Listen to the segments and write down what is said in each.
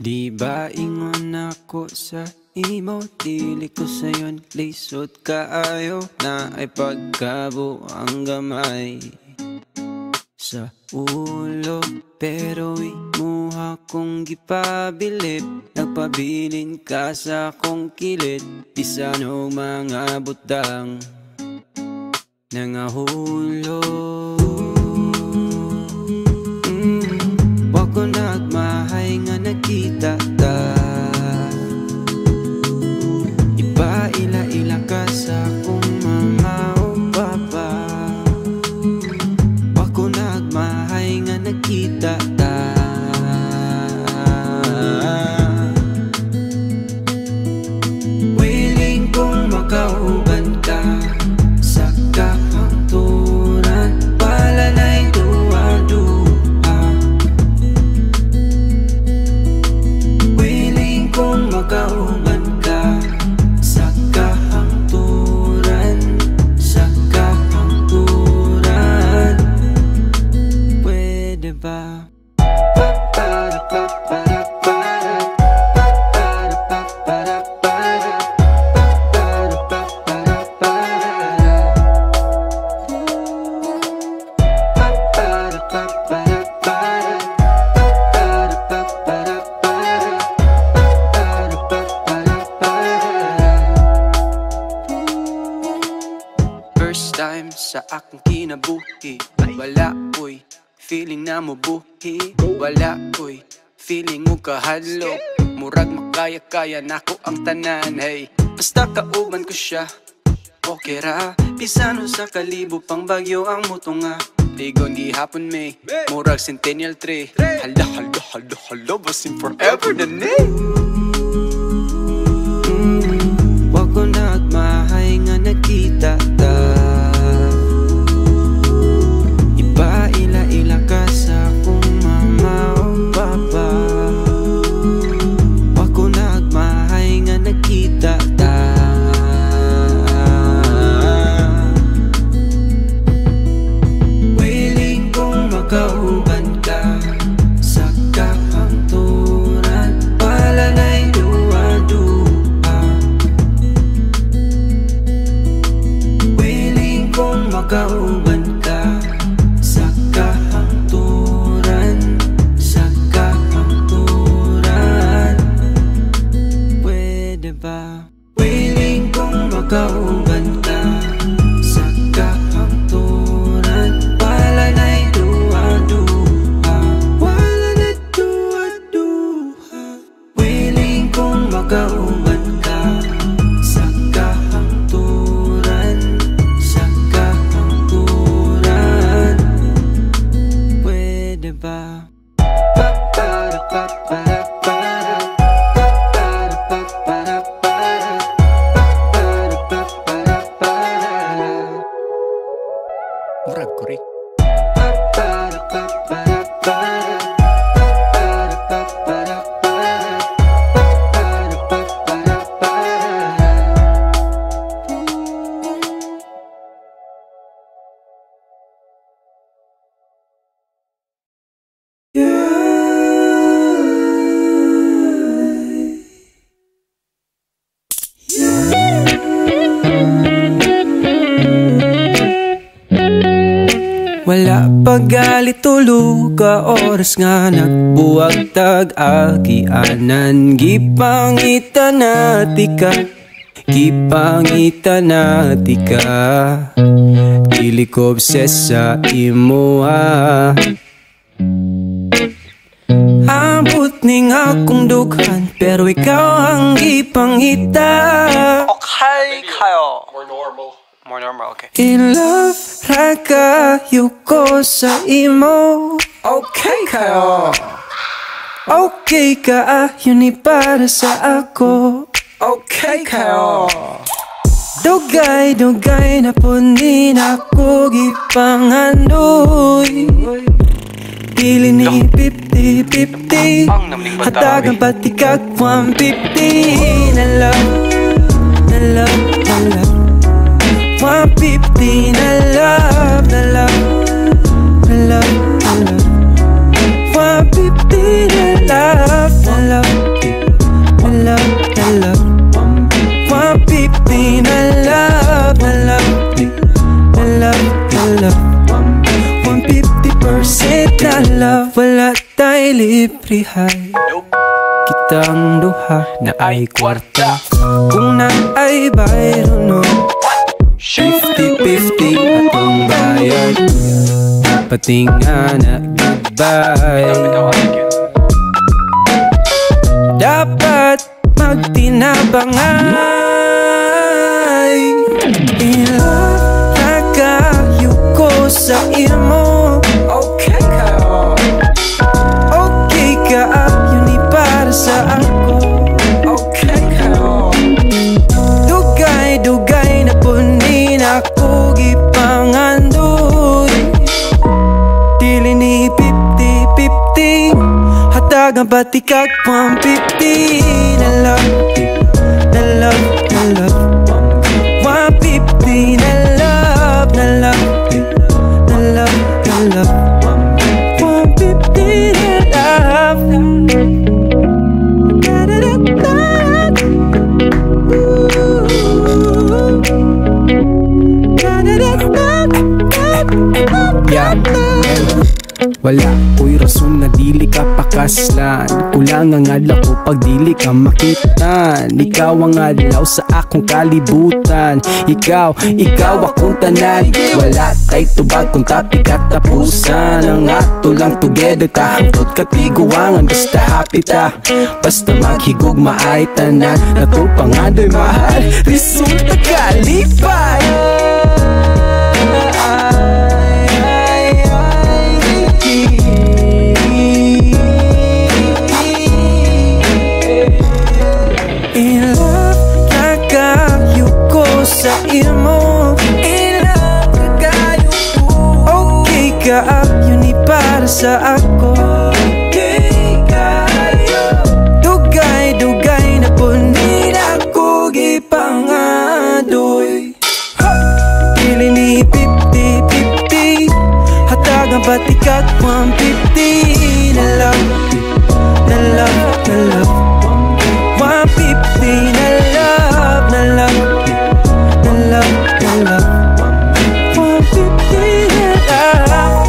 Di ba ingon ako sa imo, dili ko sayon lisod kaayo na ay pagkabuang gamay sa ulo. Pero imuha kong gipabilib, nagpabilin ka sa akong kilid. Bisan og mga butang nangahulo. Wa ko nagmahay nga nakita ta, iba ila-ila ka sa akong mga papa. Wa ko nagmahay nga nakita ta, willing kong makauban ka sa kahangturan. Wala na'y duwa-duwa, willing kong makauban ka sa kahangturan, sa kahangturan. Pwede ba? First time sa akong kinabuhi, wala ko'y feeling na mubuhi. Wala ko'y feeling mo kahadlok, murag makaya-kaya nako ang tanan. Hey, basta kauban ko siya, okay ra. Pisano sa kalibo pang bagyo ang mutunga. Ligon gihapon may murag centennial tree. Hala, hala, hala, hala, basin forever na ni. Wag ko nagmahay nga nakita ta, iba ila-ila ka sa akong mama o papa. Wag ko nagmahay nga nakita ta, willing kong makauban ka sa kahangturan. Wala na'y duwa-duwa, willing kong makauban ka sa kahangturan, sa kahangturan. Pwede ba? Willing kong makauban ka sa kahangturan. Wala na'y duwa-duwa, wala na'y duwa-duwa, willing kong makauban ka sa kahangturan, sa kahangturan. Pwede ba? Murag ko rin. Wala pagalit tulog ka oras nga nagbuwag tag-agianan. Gipangita nati ka, gipangita nati ka. Dili ko obses sa imo ambot ning akong dughan, pero ikaw ang gipangita. Okay kayo. More normal. More normal, okay. In love ra kayo ko sa imo. Okay kayo. Okay ka, yun para sa ako. Okay kayo. Dugay, dugay na punin ako gipangandoy. Dili ni 50-50, hatagan pati kag 150. Na love, na love, na love, 150 na love, na love, na love, na love, 150 na love, na love. trihay kitang duha na ay kwarta. Kung na ay bayro no 50-50 atong bayad, pati nga na goodbye. Dapat magtinabangay. I-love na kayo ko sa imo. Okay ka, okay ka, yun ni para sa ako. Okay ka, dugay-dugay na punin ako gipangandoy. Dili ni 50-50, hatag ang batikag 150. Na love, na love, na love 150. Na love, na love, na love, na love 150. Na love. Yeah. Wala ko'y rason na dili ka pakaslan, kulang ang adlaw ko pag dili ka makitan. Ikaw ang adlaw sa akong kalibutan, ikaw akong tanan. Wala kay tubag kung tapik at tapusan, ang ato lang together kahangtod katiguangan. Basta happy ta, basta maghigugma ay tanan. Nato pangadoy mahal, resulta kalipay. Sa imo, I-love na kayo ko. Okay ka, yun ni para sa ako. Okay kayo, dugay-dugay na punin ako gipangadoy. Dili ni 50-50, hatag ang batikag 150. Na love, na love, na love 150. Na love, na love, love, love 150 na love.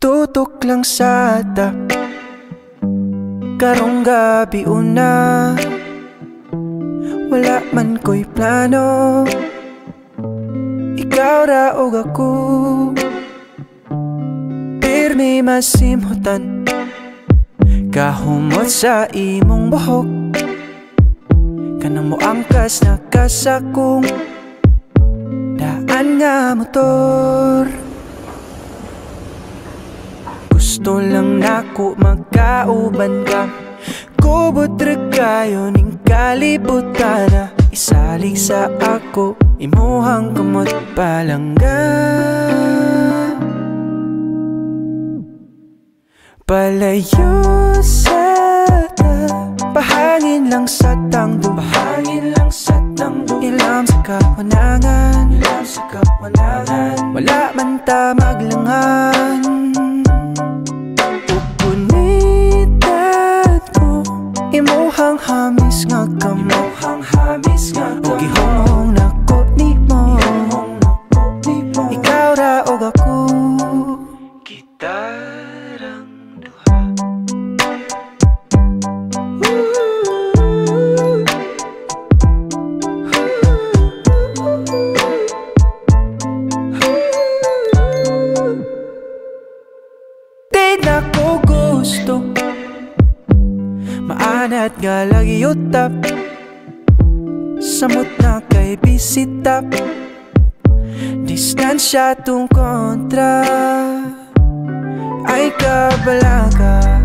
Tutok lang sa ata, karong gabi una. Wala man ko'y plano, ikaw ra og ako. Pirmi masimhutan, kahumot sa imong buhok. Kanang mo angkas na kasakong daan nga motor. Gusto lang nako magkauban ka, kubot ra kayo ning kalibutan na. Isalig sa ako, imuhang kamot palangga. Palayo sa ta, pahangin lang sa tangdo, pahangin lang sa tangdo. Ilam sa kawanangan, ilam sa kawanangan. Wala man ta maglangan. Imuhang hamis nga kamo, o gihong nako ni mo. Ikaw ra og ako, gitarang duha. Di na ko gusto maanat nga lagi utap, samot na kay bisita. distansya tung kontra ay kabalaga.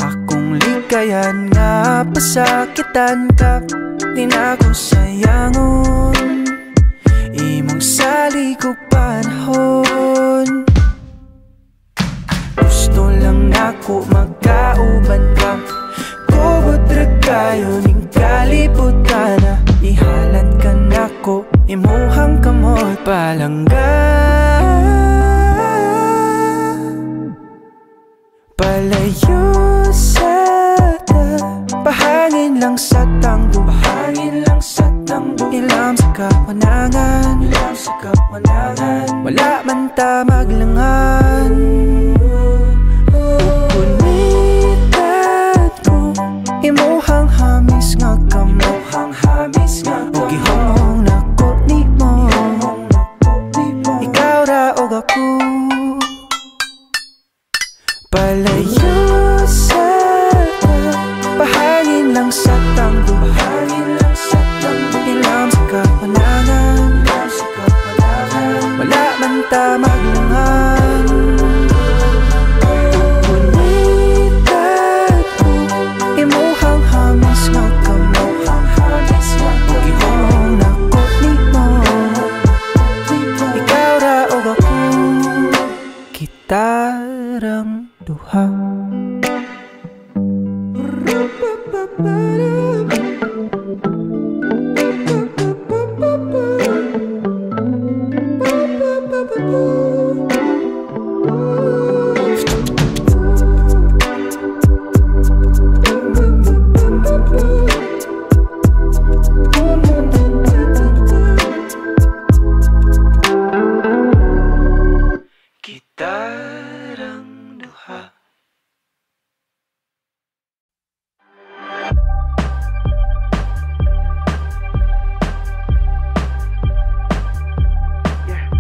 Akong ligayan nga pasakitan ka, di na ko sayangon imong salig ug panahon. Gusto lang nako magkauban ka, kubot ra kayo ning kalibutan na ihalat ka nako imuhang kamot palangga. Palayo sa ta, pahangin lang sa tangbo, pahangin lang sa tangbo. Ilam sa kapanangan, ilam sa kapanangan. Wala man ta maglangan. Punitat ko, imuhang hamis nga kamo, hamis nga kamo. O gihong nako ni mo, ikaw ra og ako. Palayo sa ta, pahangin lang sa tangbo, pahangin lang sa tangbo. Ilam sa kapanangan, ilam sa kapanangan. Wala man ta maglangan. Punitat ko, imuhang hamis nga kamo, hamis nga kamo. O gihong nako ni mo, ikaw ra og ako. Kitarang duha. Kitarang duha.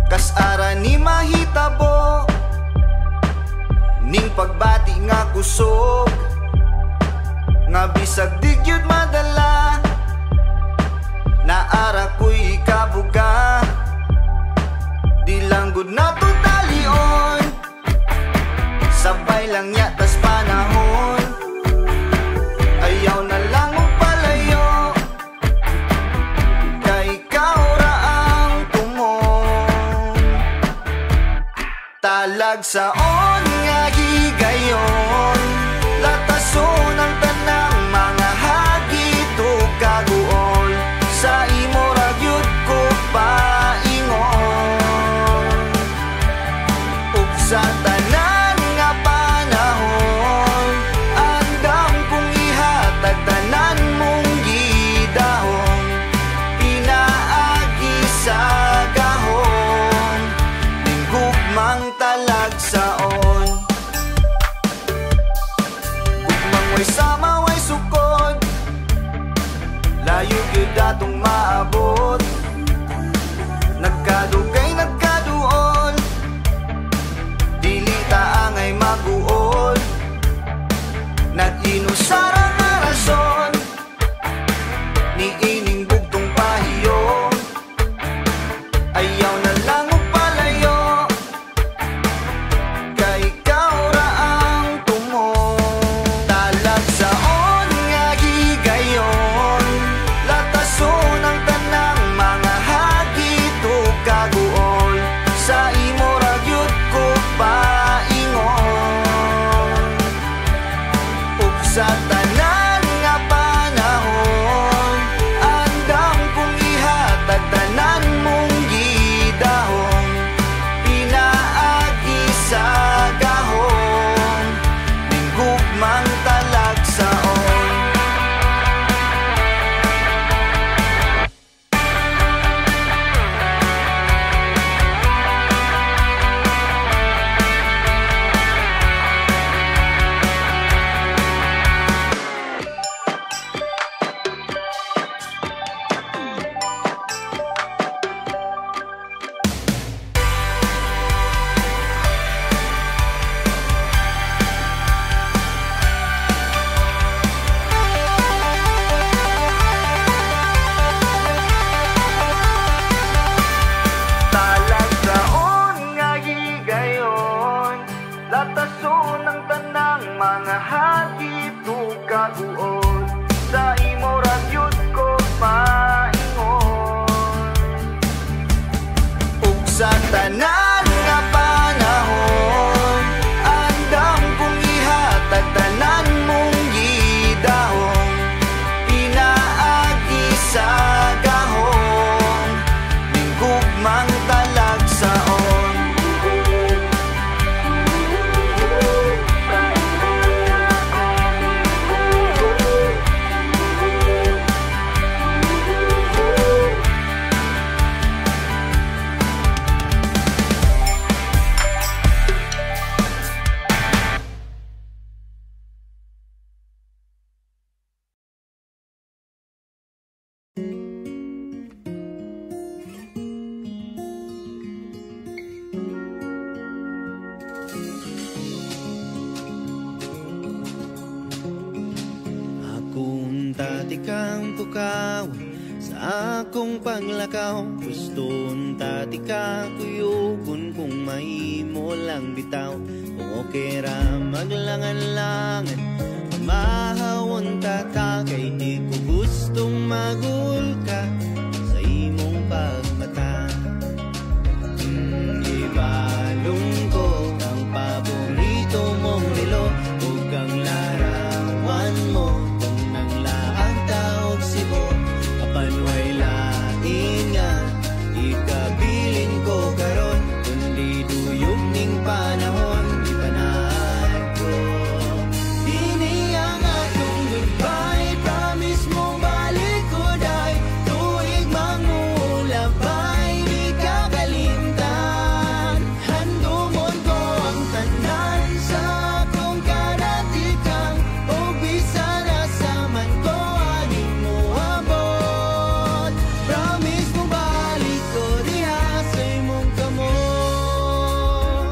Kasara ni mahitabo ning pagbati nga kusog, nga bisag digyud madala, naara ko'y kabuga. Di lang gud na to talion, sabay lang yatas panahon. Ayaw na lang mo palayo, kay ikaw ra ang tumon. Talag saon nga higayon, latason ang tanang mga hagit ug kaguol. Sa imo ra gyud ko paingon, ug sa tanan nga panahon, andam kong ihatag tanan mong gidahon. Pinaagi sa gahon, ning gugmang talagsaon. Gugmang way sama way sukod, layo gyud atong maabot. Nagkadugay nagkaduol, dili ta angay maguol. Nag-inusara nga rason, ni ining bugtong pahiyo. Ayaw na lang og palayo, kay ikaw ra ang tumon. Talag saon nga higayon, latason ang tanang mga hagit ug kaguol. Sa imo ra gyud ko paingon, ug sa tanan kang tukaw sa akong paglakaw. Gusto untati ka kuyugon kung mahimo lang bitaw. Kung okay ra maglangan-langan pamahawon ta ka, kay di ko gustong magulka sa imong pagmata. Ibalong ko ang paborito mong relo ug ang larawan mo kung nang laang taog sibo. Apan way lain nga ikabilin ko karon, kundi duyog ning panahon di panahon ko. Dini ang atong goodbye, promise mong balik ko day. Tuig mangulabay di kakalimtan. Handumon ko ang tanan sa akong karatikang, o bisan asa man ko aning mo abot. Promise mo balik ko diha sa imong kamot.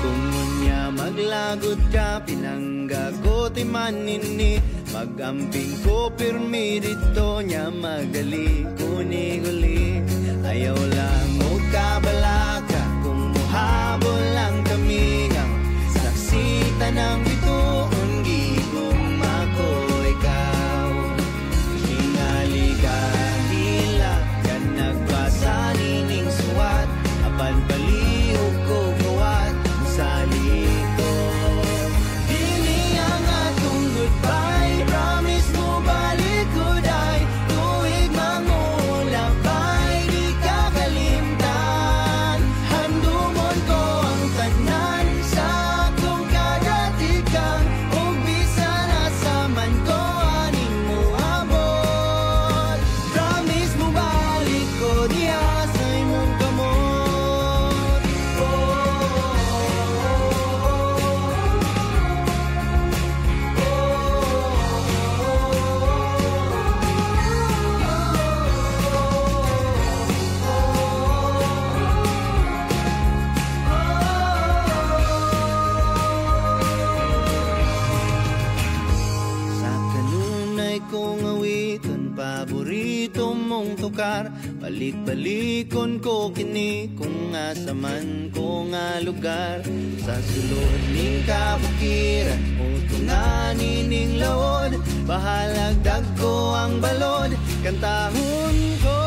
Kung unya maglagot ka pinangga ko timan nini, magamping ko pirmi dito nya magali kuni-guli. Ayaw lang mo kabalaka kung muhabol lang kami ng saksita ng bituon gigugma ko ikaw. Hingali ka hila ka nagbasa nining suwat, apan palihog ko gawat sa liko. Dili ang atong goodbye, promise mo balik ko day. Tuig mangulabay di kakalimtan. Handumon ko ang tanan sa akong kadatikang, ug bisan asa man ko aning mo abot. Promise mo balik ko diha sa imong kamot. Sa kanunay kong awiton, paborito mong tukar. Balik-balikon ko kini kung asa man ko nga lugar. Sa sulod ning kabukiran, utunganin ning lawod. Bahalagdag ko ang balod, kantahon ko.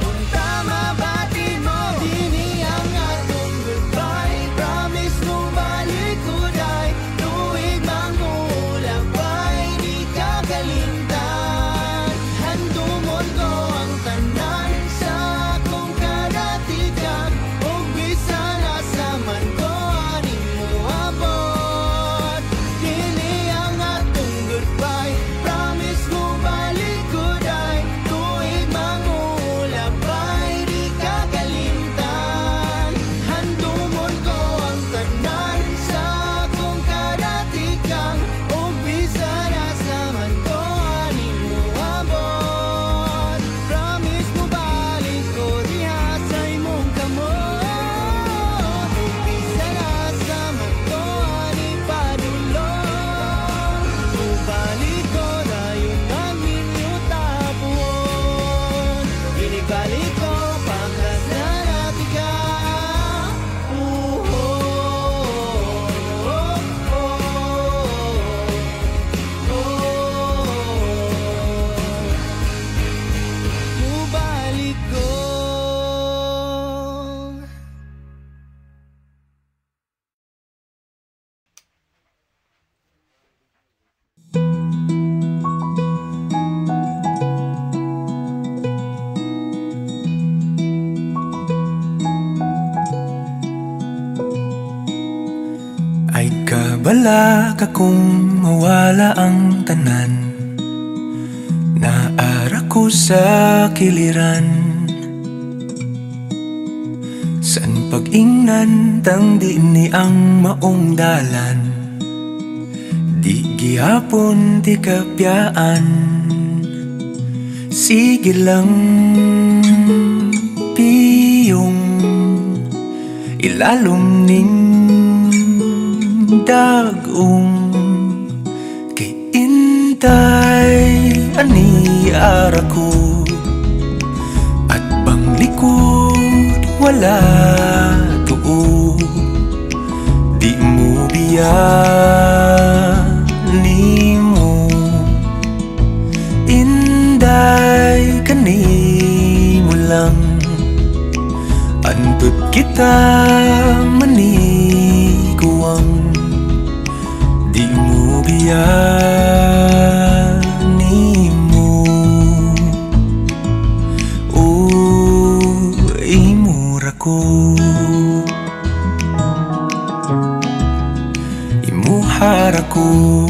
Unta mabatin mo, dini ang atong goodbye. Promise mo balik ko day. Tuig mangulabay di kakalimtan. Handumon ko ang tanan sa akong kadatikang, ug bisan asa man ko aning mo abot. Dili ang atong goodbye, promise mo balik ko day. Tuig mangulabay di kakalimtan. Handumon ko ang tanan sa akong kadatikang, ug bisan asa man ko aning mo abot. Promise mo balik ko diha sa imong kamot, ug bisan asa man ko aning padulong. Mubalik ko dayon ang inyong tapuon. Inibalik ko pangkas na natin ka. Mubalik ko. Ay kabala ka kung mawala ang tanan, naara ko sa kiliran. San pag-ingnan tang di ni ang maong dalan, di gihapon ti kapyaan. Sige lang piyong ilalom ning dagong Intay ani ara ko at bang likod wala tuo. Di mo biyan nimo inday kanimo lang. Antut kita maniguang. Di mo biyan nimo. Oh, imura ko. Imuhara ko,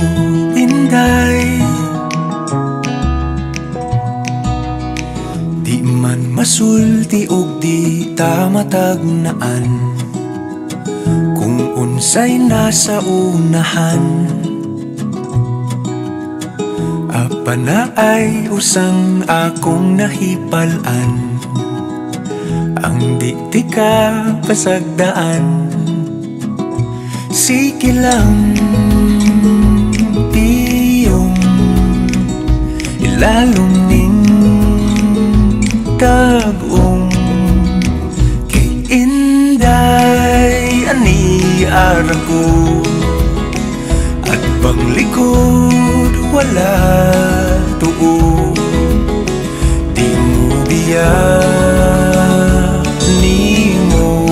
inday. Di man masulti og di ta matagnaan. Kung unsay nasa unahan, apa na ay usang akong nahipalan. Ang di ti ka pasagdaan. Sige lang iyong ilalong ning tag-ong. Kay inday ani ara ko at bang likod wala tuo. Di mo biyan nimo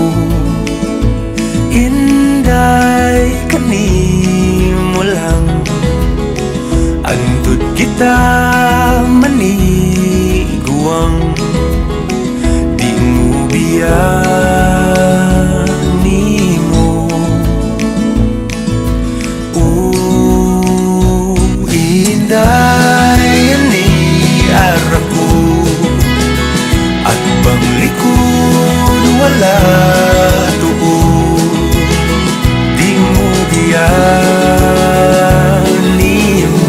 inday kanimo lang. Antut kita maniguang. Di mo biyan nimo. Oh, inday ani ara ko at bang likod wala tuo. Di mo biyan nimo.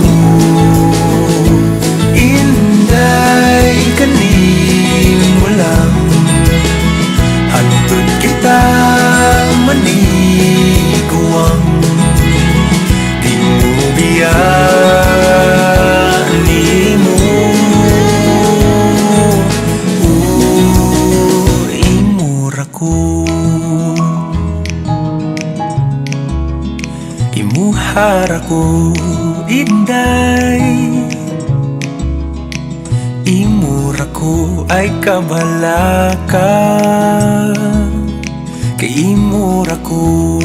Inday kanimo lang. Antun kita maniguang. Di mo biyan nimo. Oh, imura ko. Imuhara ko, inday. Imura ko ay kabalaka. Kay imura ko.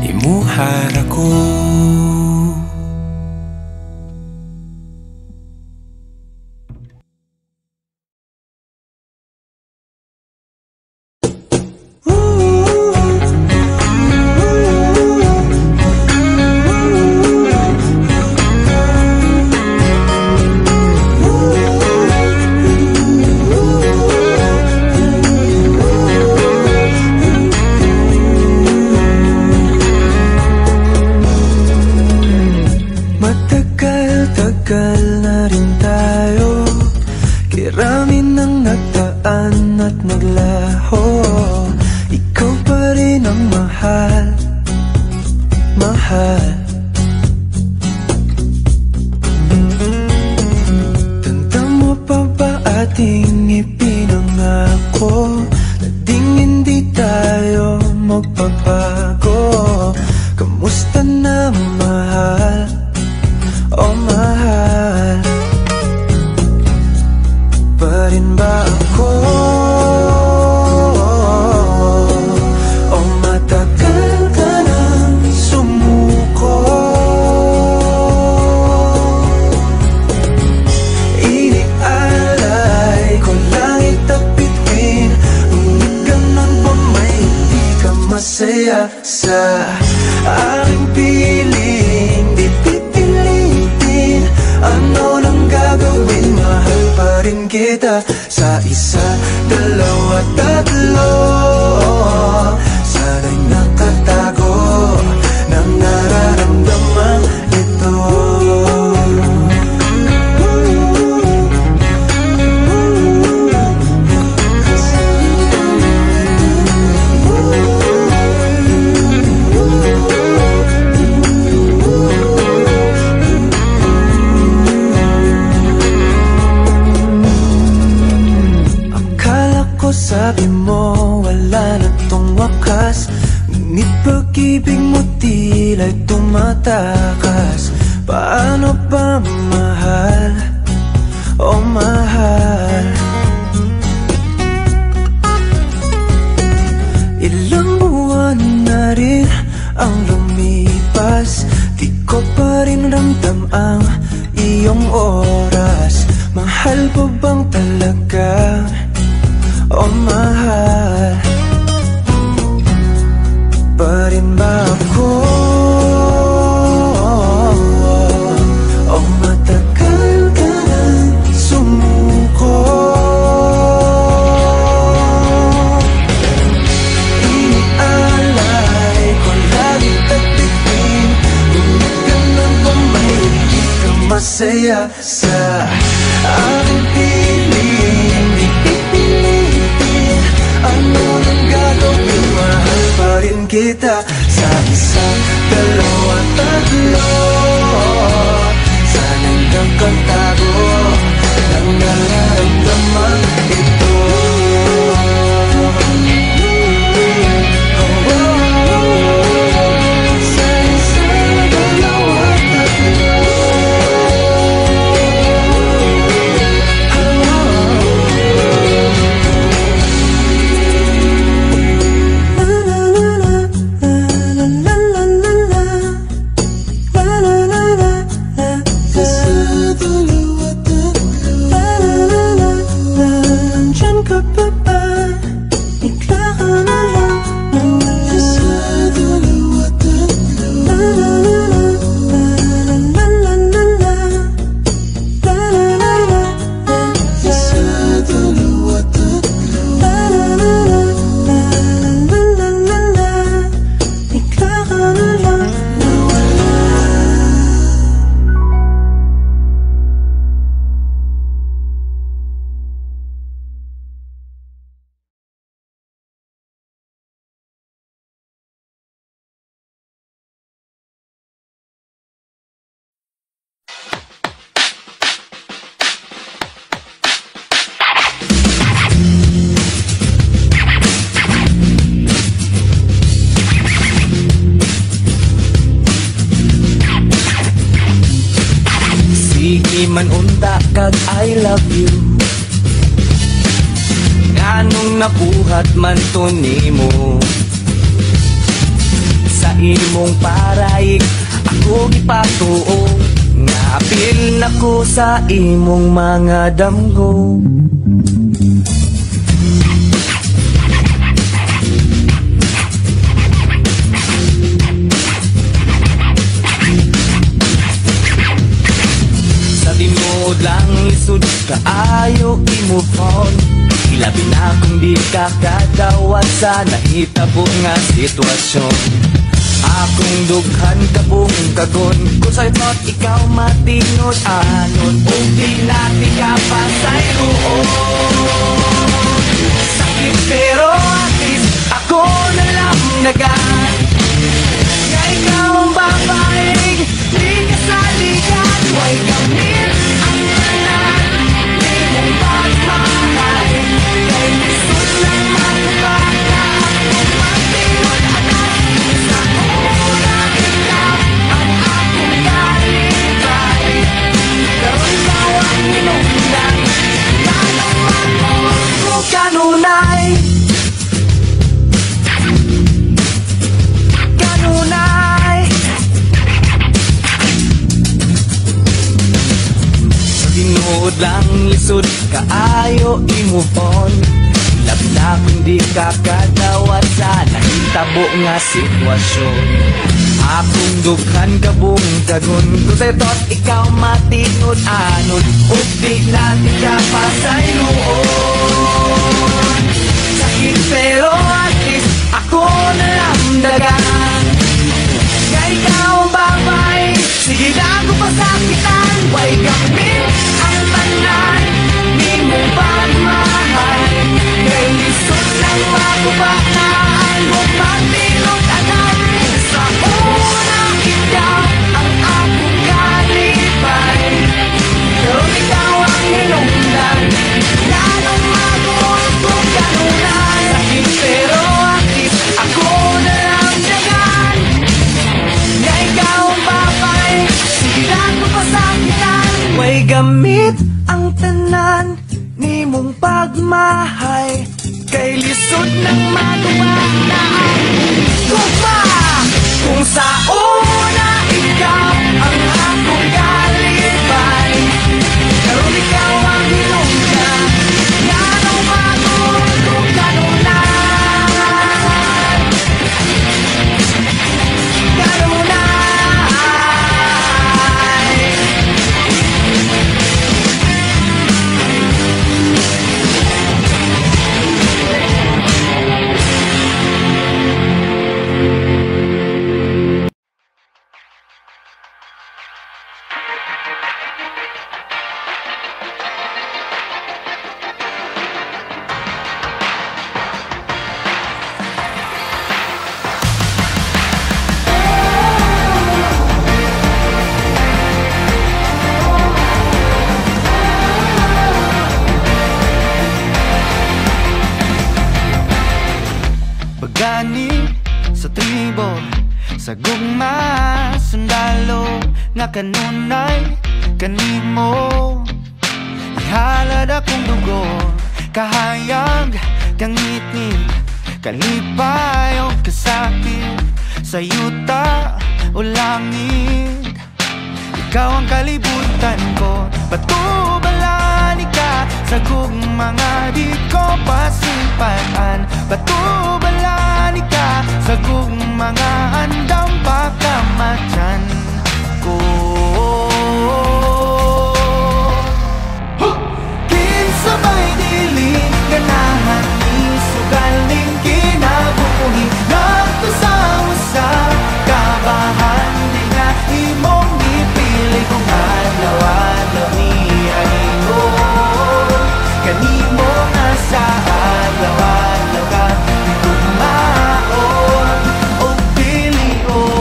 Imuhara ko. Matagal na rin tayo. Kirami nang nagdaan at naglaho. Ikaw pa rin ang mahal, mahal. Tanda mo pa ba ating ipinangako na ding hindi tayo magbabago? Kamusta na mahal? Oh mahal, pa rin ba ako? Oh matagal ka nang sumuko. Inialay ko lang itapitwin. Ngunit ganon pa may hindi ka masaya sa aking piling. Ano nang gagawin? Mahal pa rin kita. Sa isa, dalawa, tatlo. Sana'y nakatago ng nararamdaman ito. ko sabi mo wala na tong wakas, ngunit pag-ibig mo tila'y tumatakas. Paano ba mahal, oh mahal? Ilang buwan na rin ang lumipas, di ko pa rin ramdam ang iyong oras. Mahal pa bang talaga, oh mahal? Pa rin ba ako, oh matagal ka nang sumuko? Inialay ko lagi tagpitin, ngunit ganun pa may hindi ka masaya sa aking piling. Di pipilitin, ano nang gagawin, mahal pa rin kita. Sa isa, dalawa, tatlo, sana'y nagkatago ng nararamdaman ito. Sa isa, dalawa, tatlo, man unta kag I love you, nganong nabuhat man to nimo. Sa imong paraig ako gipatuo, nga apil nako sa imong mga damgo. Tinod lang isud kaayo i-move on, ilabi na kung di ka kadawat sa nahitabo nga sitwasyon. Akong dughan kabong kagon, kung sa'yo thought ikaw matinod anon, kung di natin ka pasayroon. Sakit pero at least ako na lang nagan, nga ikaw ang babaeng di ka sa ligan. Why kami ang tanan, di mong pagmahal, kay gusto lang magpaka akong matinod anak. Sa una ikaw ang akong kalipay, pero ikaw ang inundan, nalaman mo kung kanunay. Kanunay Tinood lang lisod kaayo i-move on, labi na kung di ka kadawat sa nahitabo nga sitwasyon. Akong dughan kabong dagon, kung sa'yo thought ikaw matinod anon, ug di natin ka pasayroon. Sakit pero at least ako na lang dagan, nga ikaw ang babay, sige na kung pasakitan. Why kami ang tanan, di mo pagmahal, kay lisod lang makubakaan, huwag magtilog anak. Sa una ikaw ang akong kalipay, pero ikaw ang hinungdan, lalong gagmahay kay lisod ng magawa na ang gusto pa. Kung sa una ikaw ang akong kalibay, karon ikaw ang hinungga nga nung magulong kanunay, kanunay. Pagani sa tribo, sa gugma, sundalo nga kanunay kanimo. Ihalad akong dugo, kahayag, kangitid, kalipay o kasakit, sa yuta o langit. Ikaw ang kalibutan ko, batubalan ka sa gugmanga di ko pasimpatan. Batubalan ka sa gugmanga andam pagkamatyan ko. Kinsabay dili ganahan ni sugaling kinabuhi, nagto sa usa kabahan di nga imong ipili kung adlaw-adlaw niya ingon kanimo nga sa adlaw-adlaw ka di gugmaon o pilion.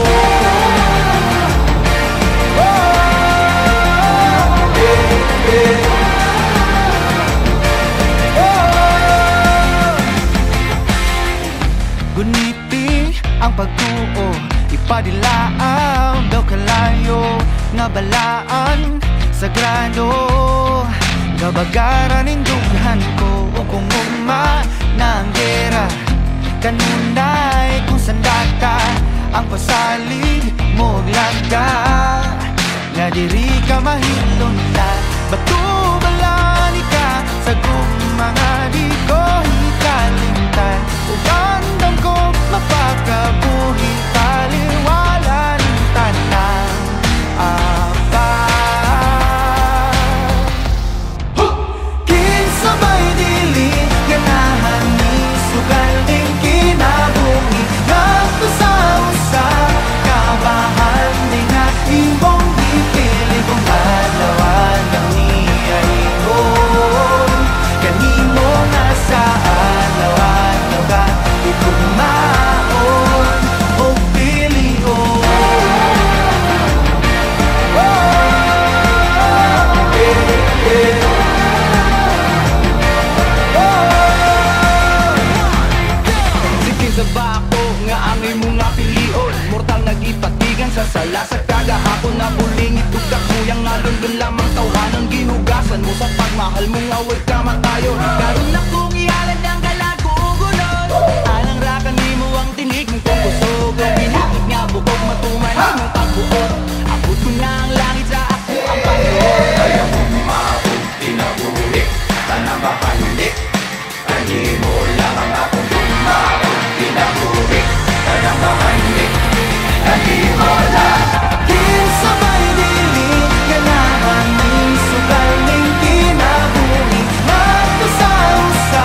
Guniti ang pagtuo, ipadilaaw daw kalayo nga balaan sagrado. Gabagaran ning dughan ko o kung ugma na ang gera kanunay kung sandata ang pasalig mo lagda nga diri ka mahilunta. Batubalan ka sa gugmanga di ko hikalimtan, ug andam ko mapakabuhi taliwala ng tanang kinsabay dili ganahan ni sugal ding kinabuhi, nagto sa usa kabahan di nga imong ipili kung adlaw-adlaw niya ingon kanimo nga sa adlaw-adlaw ka di gugmaon o pilion. Sa bako nga ang imong nga pilion, mortal nagipatigan sa sala sa kagahapon na buling itugak mo yang alon dun lamang tawhanang gihugasan mo sa pagmahal mo nga way kamatayon. Karon na kong ihalan ang galago ugulon, alang rakan nimo ang tinig mong kung kusog ang binakit nga bukog matuman mong pagbuot. Abot mo na ang langit sa ako ang Panginoon. Kaya mo maabot tinabuhi tanang kapanulik, kanimo lamang akong bumaabot tinabuhi tanang kapanulik, kanimo lang. Kinsabay dili ganahan ni sugal ning kinabuhi, nagto sa usa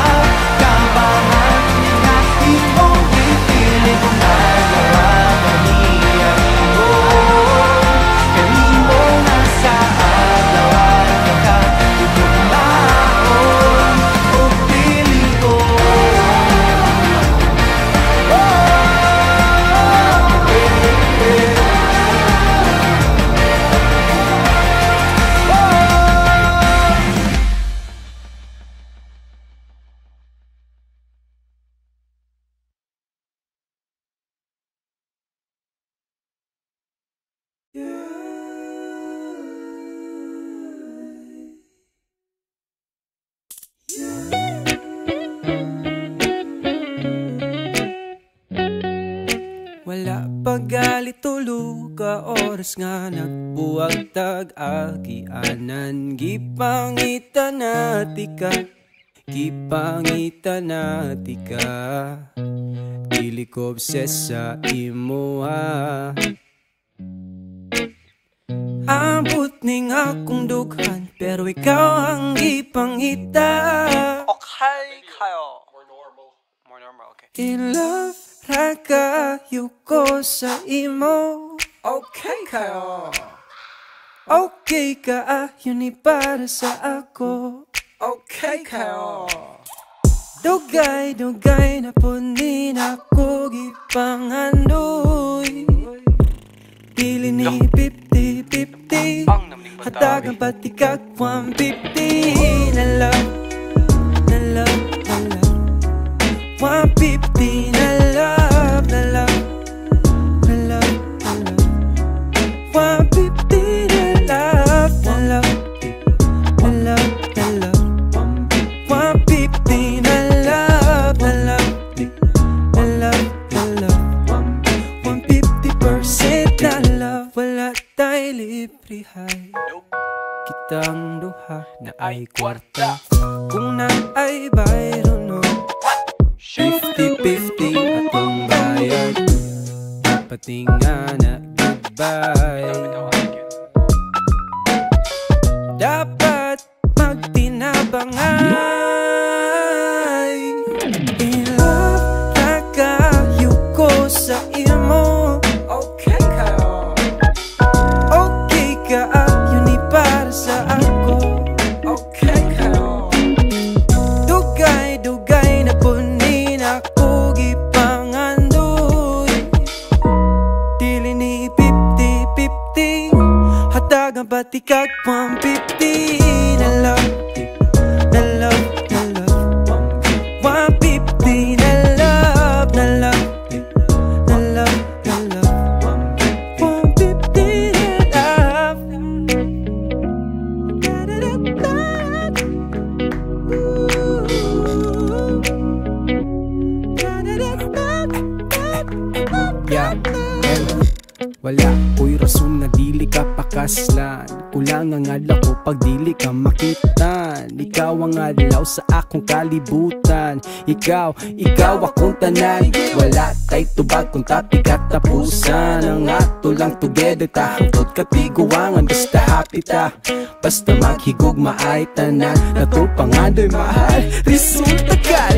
Pagali tulo ka oras nga nagbuwag tag-agianan. Gipangita nati ka, gipangita nati ka. Dili ko obses sa imo ha. Ambot ning akong dughan, pero ikaw ang gipangita. Okay kayo. More normal, okay. In love ra kayo ko sa imo. Okay kayo. Okay ka, yun ni para sa ako. Okay kayo. Dugay, dugay na po din ako gipangandoy. Dili ni 50-50, hatagang pati kag 150. Na love, na love, na love 150, na love, na love, na love, na love 150, na love, na love, na love, na love 150, na love, na love, na love, na love 150% na love. Wala tayo librihay, kitang duha na ay kwarta. Kung na ay bayro no 50-50 atong bayad. Pati nga na goodbye, dapat magtinabangay. In love na kayo ko sa imo. Okay ka, okay ka, yun ni para sa ako. Okay ka. Dugay, dugay na punin ako gipangandoy. Dili ni 50-50, hatagang pati kag 150. Na love, na love, na love 150, na love, na love, na love, na love 150, na love. Yeah, wala ko'y rason na dili ka pakaslan. Kulang ang adlaw ko pag dili ka makitan. Ikaw ang adlaw sa akong kalibutan. Ikaw akong tanan. Wala tay tubag kung tapi katapusan. Ang ato lang together ta hangtod katiguangan. Basta happy ta, basta maghigugma ay tanan. Natong pangandoy mahal, resulta ka